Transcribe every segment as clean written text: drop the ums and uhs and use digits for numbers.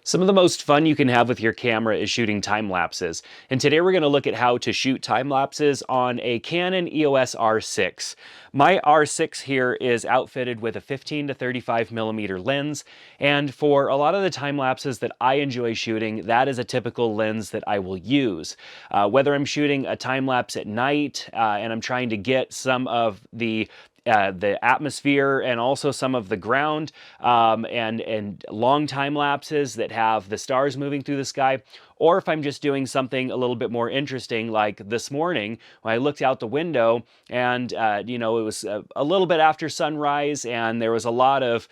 Some of the most fun you can have with your camera is shooting time lapses. And today we're going to look at how to shoot time lapses on a Canon EOS R6. My R6 here is outfitted with a 15 to 35 millimeter lens. And for a lot of the time lapses that I enjoy shooting, that is a typical lens that I will use. Whether I'm shooting a time lapse at night and I'm trying to get some of the atmosphere and also some of the ground and long time lapses that have the stars moving through the sky, or if I'm just doing something a little bit more interesting like this morning when I looked out the window and it was a little bit after sunrise and there was a lot of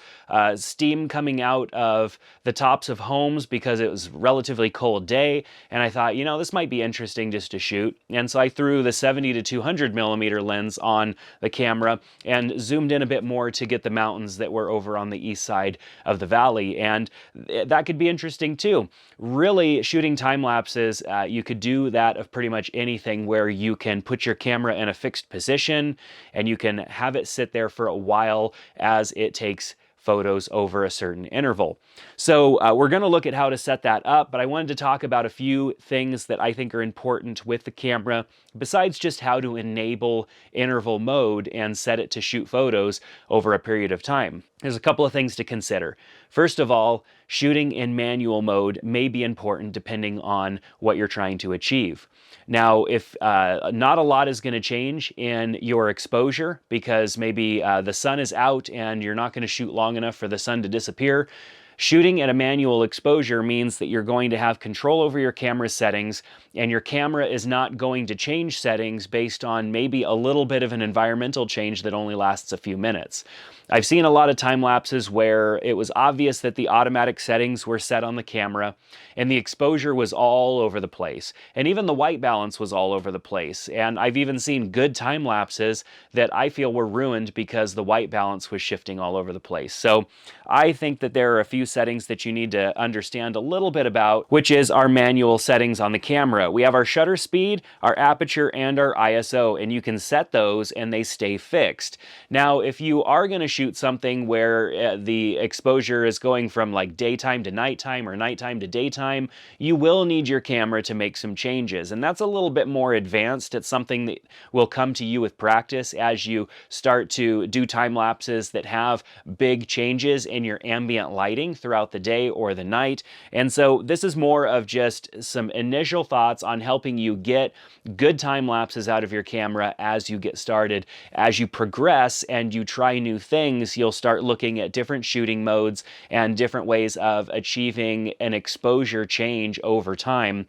steam coming out of the tops of homes because it was a relatively cold day, and I thought, this might be interesting just to shoot. And so I threw the 70 to 200 millimeter lens on the camera and zoomed in a bit more to get the mountains that were over on the east side of the valley. And that could be interesting too. Really, shooting time lapses, you could do that of pretty much anything where you can put your camera in a fixed position and you can have it sit there for a while as it takes photos over a certain interval. So we're going to look at how to set that up, but I wanted to talk about a few things that I think are important with the camera, besides just how to enable interval mode and set it to shoot photos over a period of time. There's a couple of things to consider. First of all, shooting in manual mode may be important depending on what you're trying to achieve. Now, if not a lot is going to change in your exposure because maybe the sun is out and you're not going to shoot long enough for the sun to disappear, shooting at a manual exposure means that you're going to have control over your camera settings, and your camera is not going to change settings based on maybe a little bit of an environmental change that only lasts a few minutes. I've seen a lot of time lapses where it was obvious that the automatic settings were set on the camera and the exposure was all over the place. And even the white balance was all over the place. And I've even seen good time lapses that I feel were ruined because the white balance was shifting all over the place. So I think that there are a few settings that you need to understand a little bit about, which is our manual settings on the camera. We have our shutter speed, our aperture, and our ISO, and you can set those and they stay fixed. Now, if you are going to shoot something where the exposure is going from like daytime to nighttime or nighttime to daytime, you will need your camera to make some changes. And that's a little bit more advanced. It's something that will come to you with practice as you start to do time lapses that have big changes in your ambient lighting throughout the day or the night. And so this is more of just some initial thoughts on helping you get good time lapses out of your camera as you get started. As you progress and you try new things, you'll start looking at different shooting modes and different ways of achieving an exposure change over time,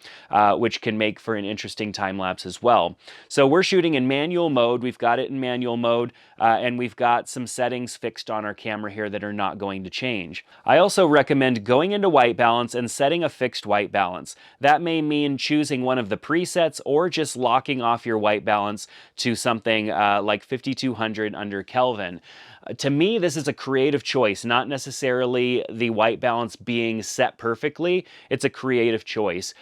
which can make for an interesting time lapse as well. So we're shooting in manual mode. We've got it in manual mode, and we've got some settings fixed on our camera here that are not going to change. I also recommend going into white balance and setting a fixed white balance. That may mean choosing one of the presets or just locking off your white balance to something like 5200 under Kelvin. To me, this is a creative choice, not necessarily the white balance being set perfectly. It's a creative choice.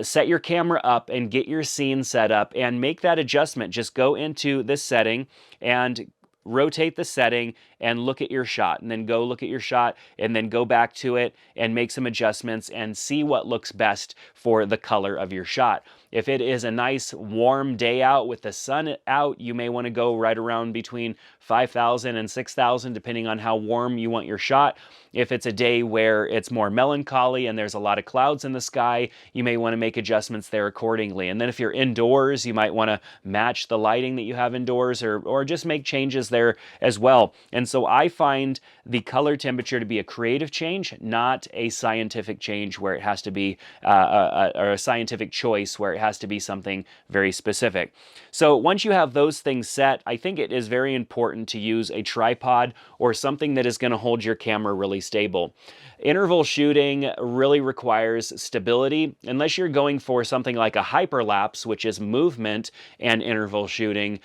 Set your camera up and get your scene set up and make that adjustment. Just go into this setting and rotate the setting and look at your shot, and then go look at your shot and then go back to it and make some adjustments and see what looks best for the color of your shot. If it is a nice warm day out with the sun out, you may want to go right around between 5,000 and 6,000 depending on how warm you want your shot. If it's a day where it's more melancholy and there's a lot of clouds in the sky, you may want to make adjustments there accordingly. And then if you're indoors, you might want to match the lighting that you have indoors or just make changes there as well. And so I find the color temperature to be a creative change, not a scientific change where it has to be, or a scientific choice where it has to be something very specific. So once you have those things set, I think it is very important to use a tripod or something that is going to hold your camera really stable. Interval shooting really requires stability. Unless you're going for something like a hyperlapse, which is movement and interval shooting,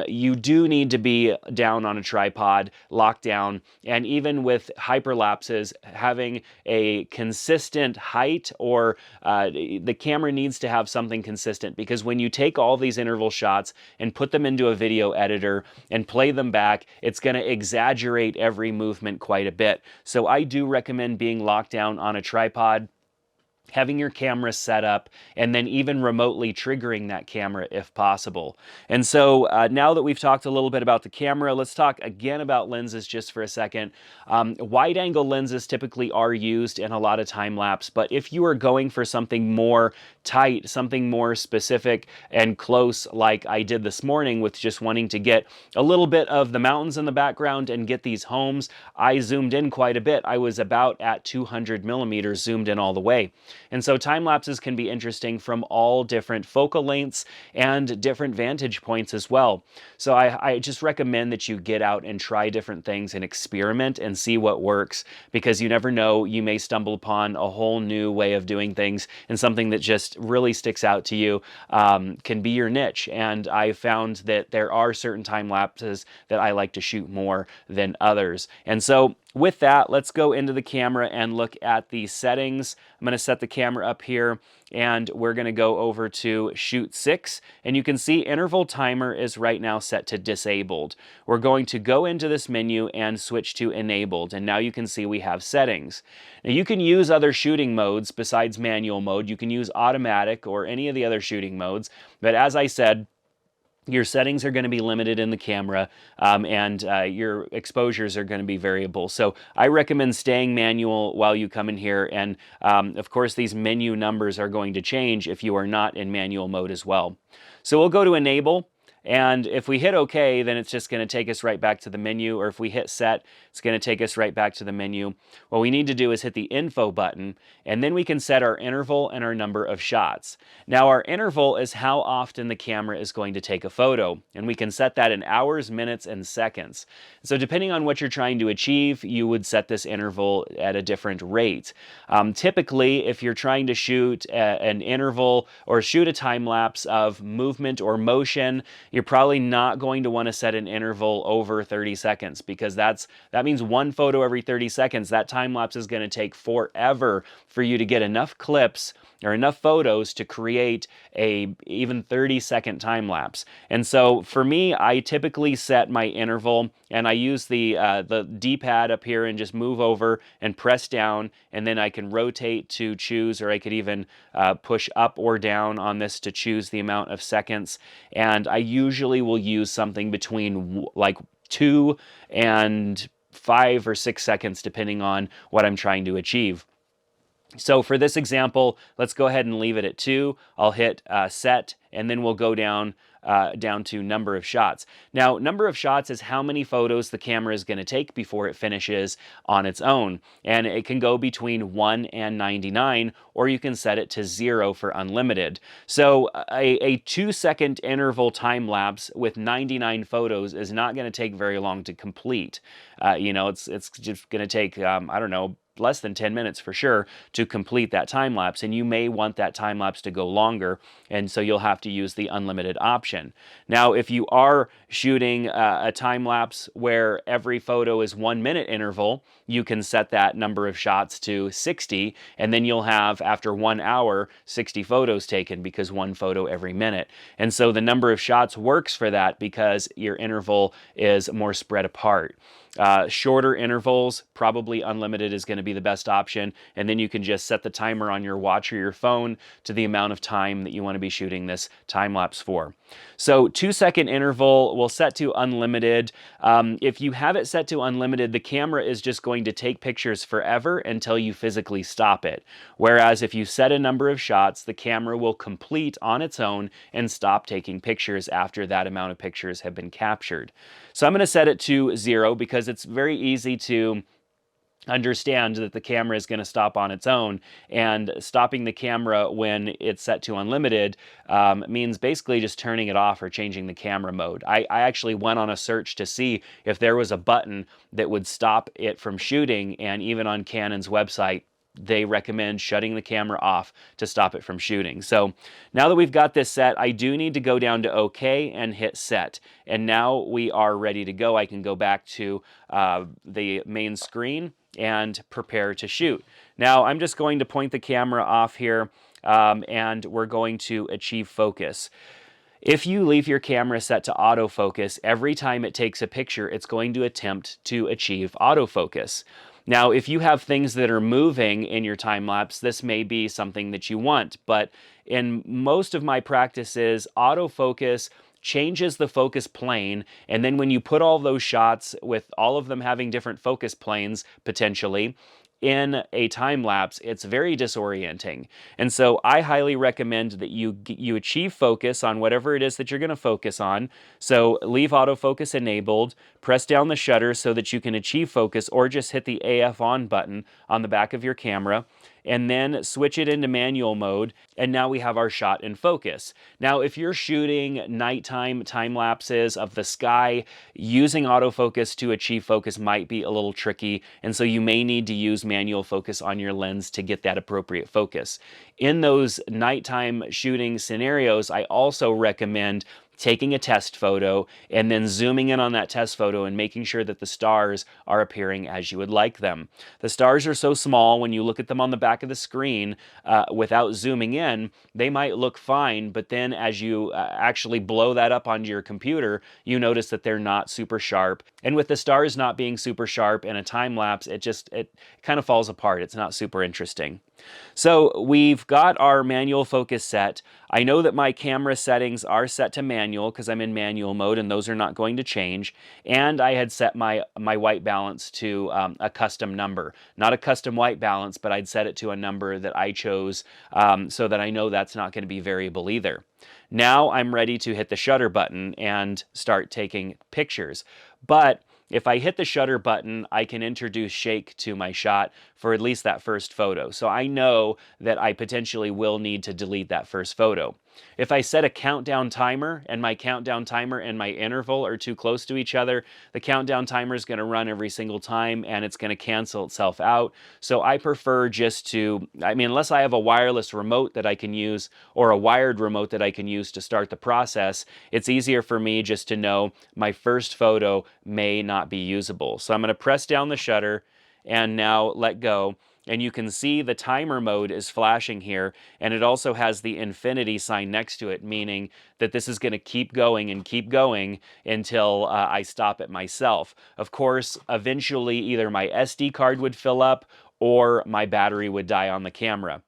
you do need to be down on a tripod, locked down. And even with hyperlapses, having a consistent height or the camera needs to have something consistent, because when you take all these interval shots and put them into a video editor and play them back, it's going to exaggerate every movement quite a bit. So I do recommend being locked down on a tripod. having your camera set up, and then even remotely triggering that camera if possible. And so now that we've talked a little bit about the camera, let's talk again about lenses just for a second. Wide-angle lenses typically are used in a lot of time-lapse, but if you are going for something more tight, something more specific and close like I did this morning with just wanting to get a little bit of the mountains in the background and get these homes, I zoomed in quite a bit. I was about at 200 millimeters zoomed in all the way. And so time lapses can be interesting from all different focal lengths and different vantage points as well. So I just recommend that you get out and try different things and experiment and see what works, because you never know, you may stumble upon a whole new way of doing things, and something that just really sticks out to you can be your niche. And I found that there are certain time lapses that I like to shoot more than others. And so with that, let's go into the camera and look at the settings. I'm going to set the camera up here, and we're going to go over to shoot 6, and you can see interval timer is right now set to disabled. We're going to go into this menu and switch to enabled, and now you can see we have settings. Now you can use other shooting modes besides manual mode. You can use automatic or any of the other shooting modes, but as I said, your settings are going to be limited in the camera, and your exposures are going to be variable. So I recommend staying manual while you come in here, and of course these menu numbers are going to change if you are not in manual mode as well. So we'll go to enable. And if we hit OK, then it's just going to take us right back to the menu, or if we hit set, it's going to take us right back to the menu. What we need to do is hit the info button, and then we can set our interval and our number of shots. Now our interval is how often the camera is going to take a photo, and we can set that in hours, minutes, and seconds. So depending on what you're trying to achieve, you would set this interval at a different rate. Typically, if you're trying to shoot an interval or shoot a time lapse of movement or motion, you're probably not going to want to set an interval over 30 seconds, because that means one photo every 30 seconds. That time lapse is going to take forever for you to get enough clips or enough photos to create a even 30-second time lapse. And so for me, I typically set my interval, and I use the D-pad up here and just move over and press down, and then I can rotate to choose, or I could even push up or down on this to choose the amount of seconds. And I usually will use something between like 2 and 5 or 6 seconds, depending on what I'm trying to achieve. So for this example, let's go ahead and leave it at 2. I'll hit set, and then we'll go down to number of shots. Now, number of shots is how many photos the camera is going to take before it finishes on its own. And it can go between 1 and 99, or you can set it to 0 for unlimited. So a 2-second interval time lapse with 99 photos is not going to take very long to complete. It's just going to take, I don't know, less than 10 minutes for sure to complete that time lapse, and you may want that time lapse to go longer, and so you'll have to use the unlimited option. Now, if you are shooting a time lapse where every photo is 1 minute interval, you can set that number of shots to 60, and then you'll have, after 1 hour, 60 photos taken, because 1 photo every minute. And so the number of shots works for that because your interval is more spread apart. Shorter intervals, probably unlimited is going to be the best option, and then you can just set the timer on your watch or your phone to the amount of time that you want to be shooting this time lapse for. So 2-second interval will set to unlimited. If you have it set to unlimited, the camera is just going to take pictures forever until you physically stop it. Whereas if you set a number of shots, the camera will complete on its own and stop taking pictures after that amount of pictures have been captured. So I'm going to set it to 0, because it's very easy to understand that the camera is going to stop on its own, and stopping the camera when it's set to unlimited means basically just turning it off or changing the camera mode. I actually went on a search to see if there was a button that would stop it from shooting, and even on Canon's website, they recommend shutting the camera off to stop it from shooting. So now that we've got this set, I do need to go down to OK and hit set. And now we are ready to go. I can go back to the main screen and prepare to shoot. Now I'm just going to point the camera off here, and we're going to achieve focus. If you leave your camera set to autofocus, every time it takes a picture, it's going to attempt to achieve autofocus. Now, if you have things that are moving in your time lapse, this may be something that you want, but in most of my practices, autofocus changes the focus plane, and then when you put all those shots with all of them having different focus planes potentially in a time lapse, it's very disorienting. And so I highly recommend that you achieve focus on whatever it is that you're going to focus on. So leave autofocus enabled, press down the shutter so that you can achieve focus, or just hit the AF on button on the back of your camera, and then switch it into manual mode, and now we have our shot in focus. Now, if you're shooting nighttime time lapses of the sky, using autofocus to achieve focus might be a little tricky, and so you may need to use manual focus on your lens to get that appropriate focus. In those nighttime shooting scenarios, I also recommend taking a test photo and then zooming in on that test photo and making sure that the stars are appearing as you would like them. The stars are so small when you look at them on the back of the screen without zooming in, they might look fine, but then as you actually blow that up onto your computer, you notice that they're not super sharp. And with the stars not being super sharp in a time lapse, it kind of falls apart. It's not super interesting. So we've got our manual focus set. I know that my camera settings are set to manual because I'm in manual mode, and those are not going to change. And I had set my white balance to a custom number. Not a custom white balance, but I'd set it to a number that I chose so that I know that's not going to be variable either. Now I'm ready to hit the shutter button and start taking pictures. But if I hit the shutter button, I can introduce shake to my shot for at least that first photo. So I know that I potentially will need to delete that first photo. If I set a countdown timer and my countdown timer and my interval are too close to each other, the countdown timer is going to run every single time and it's going to cancel itself out. So I prefer just to, unless I have a wireless remote that I can use or a wired remote that I can use to start the process, it's easier for me just to know my first photo may not be usable. So I'm going to press down the shutter and now let go. And you can see the timer mode is flashing here, and it also has the infinity sign next to it, meaning that this is going to keep going and keep going until I stop it myself. Of course, eventually either my SD card would fill up or my battery would die on the camera.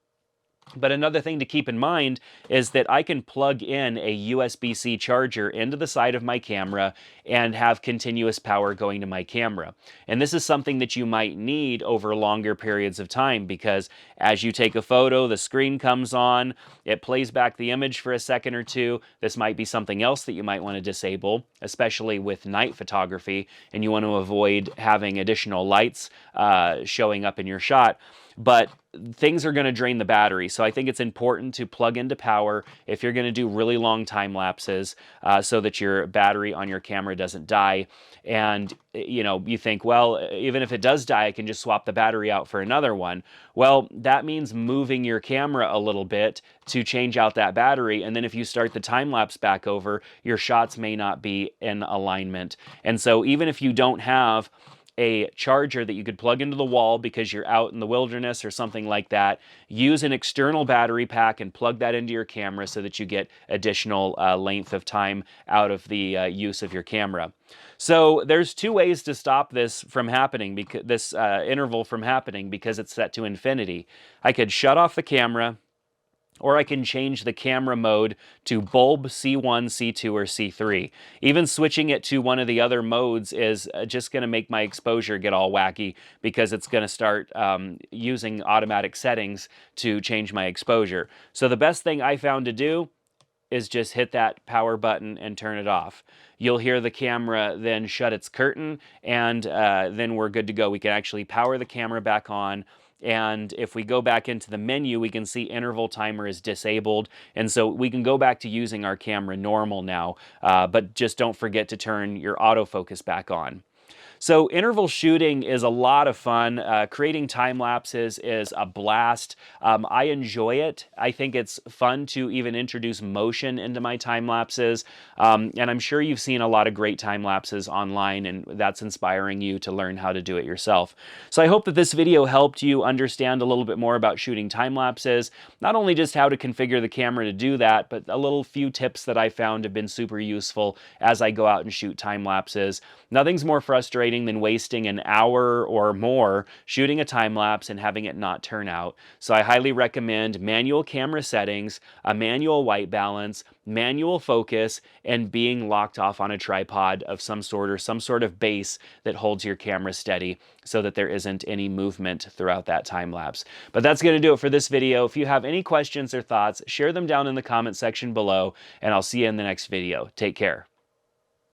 But another thing to keep in mind is that I can plug in a USB-C charger into the side of my camera and have continuous power going to my camera. And this is something that you might need over longer periods of time, because as you take a photo, the screen comes on, it plays back the image for a second or two. This might be something else that you might want to disable, especially with night photography, and you want to avoid having additional lights showing up in your shot. But things are going to drain the battery, so I think it's important to plug into power if you're going to do really long time lapses so that your battery on your camera doesn't die. And you think, well, even if it does die, I can just swap the battery out for another one. Well, that means moving your camera a little bit to change out that battery, and then if you start the time lapse back over, your shots may not be in alignment. And so even if you don't have a charger that you could plug into the wall because you're out in the wilderness or something like that, use an external battery pack and plug that into your camera so that you get additional length of time out of the use of your camera. So there's two ways to stop this from happening, because this interval from happening, because it's set to infinity. I could shut off the camera, or I can change the camera mode to bulb C1, C2, or C3. Even switching it to one of the other modes is just going to make my exposure get all wacky, because it's going to start using automatic settings to change my exposure. So the best thing I found to do is just hit that power button and turn it off. You'll hear the camera then shut its curtain, and then we're good to go. We can actually power the camera back on. And if we go back into the menu, we can see interval timer is disabled. And so we can go back to using our camera normal now, but just don't forget to turn your autofocus back on. So interval shooting is a lot of fun. Creating time lapses is a blast. I enjoy it. I think it's fun to even introduce motion into my time lapses. And I'm sure you've seen a lot of great time lapses online, and that's inspiring you to learn how to do it yourself. So I hope that this video helped you understand a little bit more about shooting time lapses, not only just how to configure the camera to do that, but a little few tips that I found have been super useful as I go out and shoot time lapses. Nothing's more frustrating frustrating than wasting an hour or more shooting a time lapse and having it not turn out. So I highly recommend manual camera settings, a manual white balance, manual focus, and being locked off on a tripod of some sort or some sort of base that holds your camera steady so that there isn't any movement throughout that time lapse. But that's going to do it for this video. If you have any questions or thoughts, share them down in the comment section below, and I'll see you in the next video. Take care.